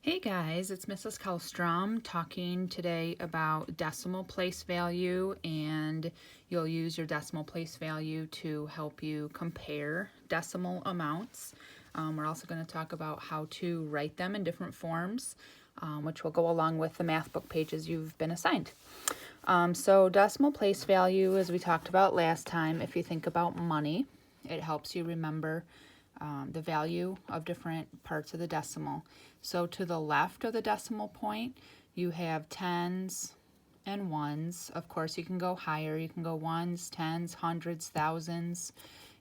Hey guys, it's Mrs. Kellstrom talking today about decimal place value, and you'll use your decimal place value to help you compare decimal amounts. We're also going to talk about how to write them in different forms, which will go along with the math book pages you've been assigned. So decimal place value, as we talked about last time, if you think about money, it helps you remember the value of different parts of the decimal. So to the left of the decimal point, you have tens and ones. Of course, you can go higher. You can go ones, tens, hundreds, thousands,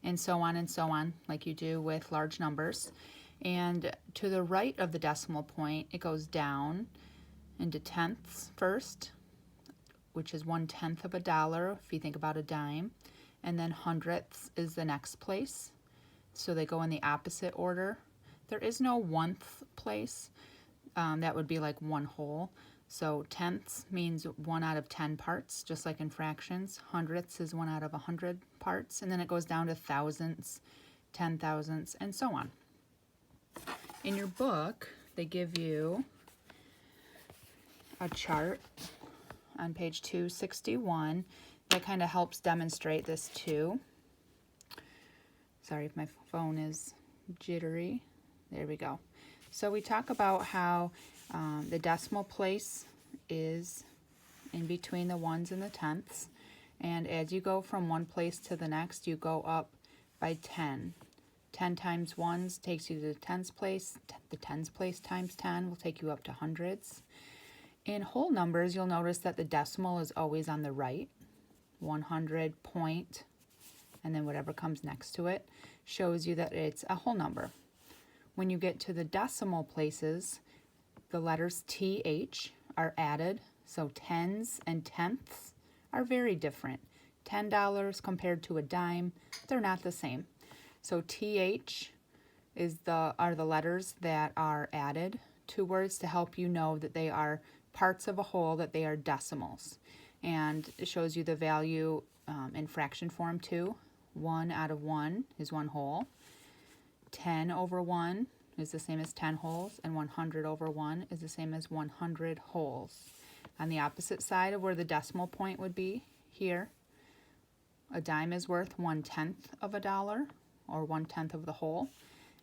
and so on, like you do with large numbers. And to the right of the decimal point, it goes down into tenths first, which is 1/10 of a dollar if you think about a dime. And then hundredths is the next place. So they go in the opposite order. There is no one-th place. That would be like one whole. So tenths means 1 out of 10 parts, just like in fractions. Hundredths is 1 out of 100 parts. And then it goes down to thousandths, 10,000ths, and so on. In your book, they give you a chart on page 261 that kind of helps demonstrate this too. Sorry if my phone is jittery. There we go. So we talk about how the decimal place is in between the ones and the tenths. And as you go from one place to the next, you go up by 10. 10 times ones takes you to the tens place. The tens place times 10 will take you up to hundreds. In whole numbers, you'll notice that the decimal is always on the right. 100 point, and then whatever comes next to it shows you that it's a whole number. When you get to the decimal places, the letters TH are added, so tens and tenths are very different. $10 compared to a dime, they're not the same. So TH are the letters that are added to words to help you know that they are parts of a whole, that they are decimals. And it shows you the value in fraction form too. 1 out of 1 is 1 whole. 10 over 1 is the same as 10 wholes, and 100 over 1 is the same as 100 wholes. On the opposite side of where the decimal point would be here, a dime is worth 1/10 of a dollar, or 1/10 of the whole,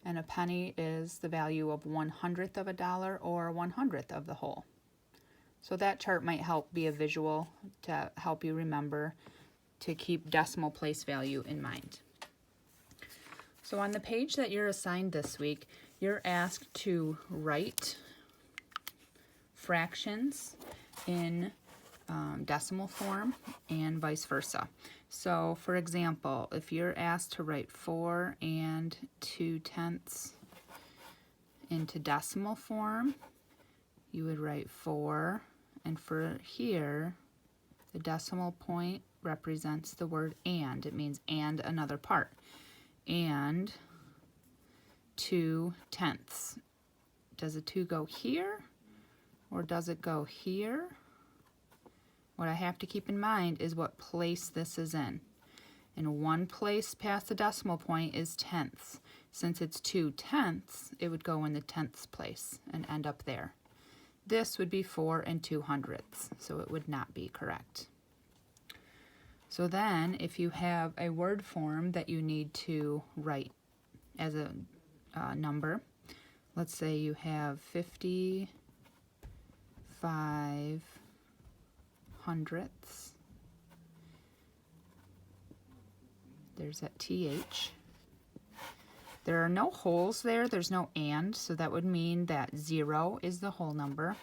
and a penny is the value of 1/100th of a dollar, or 1/100th of the whole. So that chart might help be a visual to help you remember to keep decimal place value in mind. So on the page that you're assigned this week, you're asked to write fractions in decimal form and vice versa. So for example, if you're asked to write 4 2/10 into decimal form, you would write 4, and for here, the decimal point represents the word and. It means and another part. And 2/10. Does a 2 go here, or does it go here? What I have to keep in mind is what place this is in. And one place past the decimal point is tenths. Since it's 2/10, it would go in the tenths place and end up there. This would be 4 2/100ths, so it would not be correct. So then, if you have a word form that you need to write as a number, let's say you have 55 hundredths. There's that TH. There are no wholes there. There's no and, so that would mean that 0 is the whole number.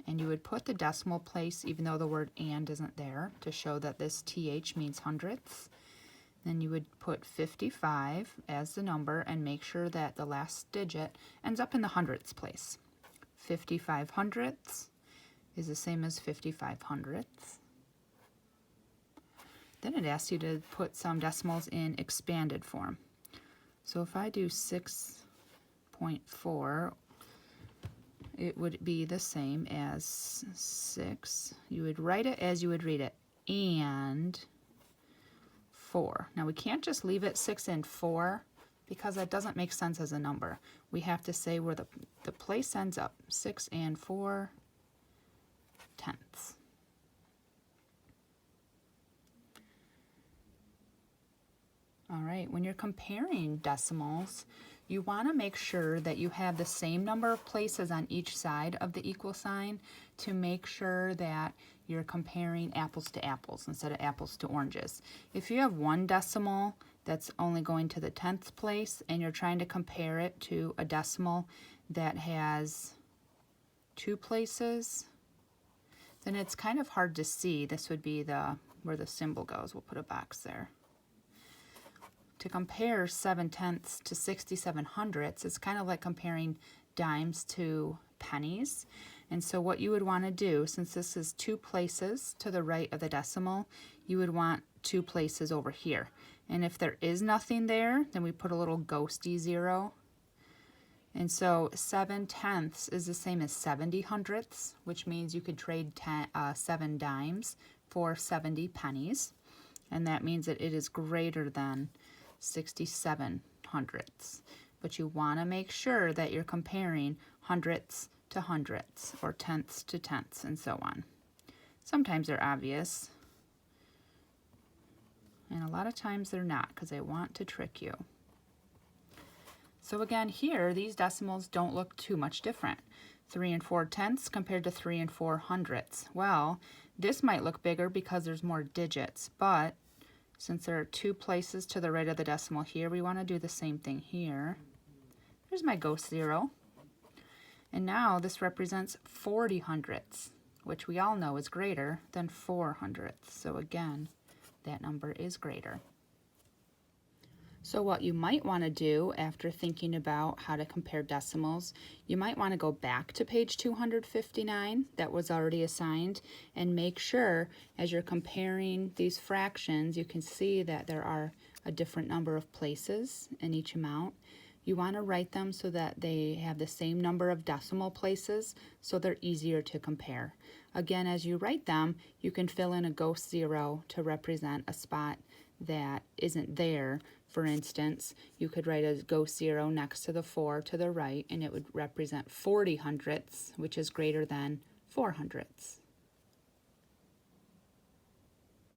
And you would put the decimal place, even though the word and isn't there, to show that this TH means hundredths. Then you would put 55 as the number and make sure that the last digit ends up in the hundredths place. 55 hundredths is the same as 55 hundredths. Then it asks you to put some decimals in expanded form. So if I do 6.4, it would be the same as 6. You would write it as you would read it, and 4. Now we can't just leave it 6 and 4 because that doesn't make sense as a number. we have to say where the place ends up, 6 4/10. All right, when you're comparing decimals, you want to make sure that you have the same number of places on each side of the equal sign to make sure that you're comparing apples to apples instead of apples to oranges. If you have one decimal that's only going to the 10th place and you're trying to compare it to a decimal that has 2 places, then it's kind of hard to see. This would be where the symbol goes. We'll put a box there. To compare 7/10 to 67/100, it's kind of like comparing dimes to pennies. And so what you would want to do, since this is 2 places to the right of the decimal, you would want 2 places over here. And if there is nothing there, then we put a little ghosty 0. And so 7/10 is the same as 70/100, which means you could trade 7 dimes for 70 pennies. And that means that it is greater than 67/100. But you want to make sure that you're comparing hundredths to hundredths or tenths to tenths and so on. Sometimes they're obvious, and a lot of times they're not because they want to trick you. So again, here these decimals don't look too much different. 3 4/10 compared to 3 4/100. Well, this might look bigger because there's more digits, but since there are 2 places to the right of the decimal here, we want to do the same thing here. There's my ghost 0. And now this represents 40/100, which we all know is greater than 4/100. So again, that number is greater. So what you might want to do after thinking about how to compare decimals, you might want to go back to page 259 that was already assigned and make sure as you're comparing these fractions, you can see that there are a different number of places in each amount. You want to write them so that they have the same number of decimal places so they're easier to compare. Again, as you write them, you can fill in a ghost 0 to represent a spot that isn't there. For instance, you could write a ghost 0 next to the 4 to the right, and it would represent 40/100, which is greater than 4/100.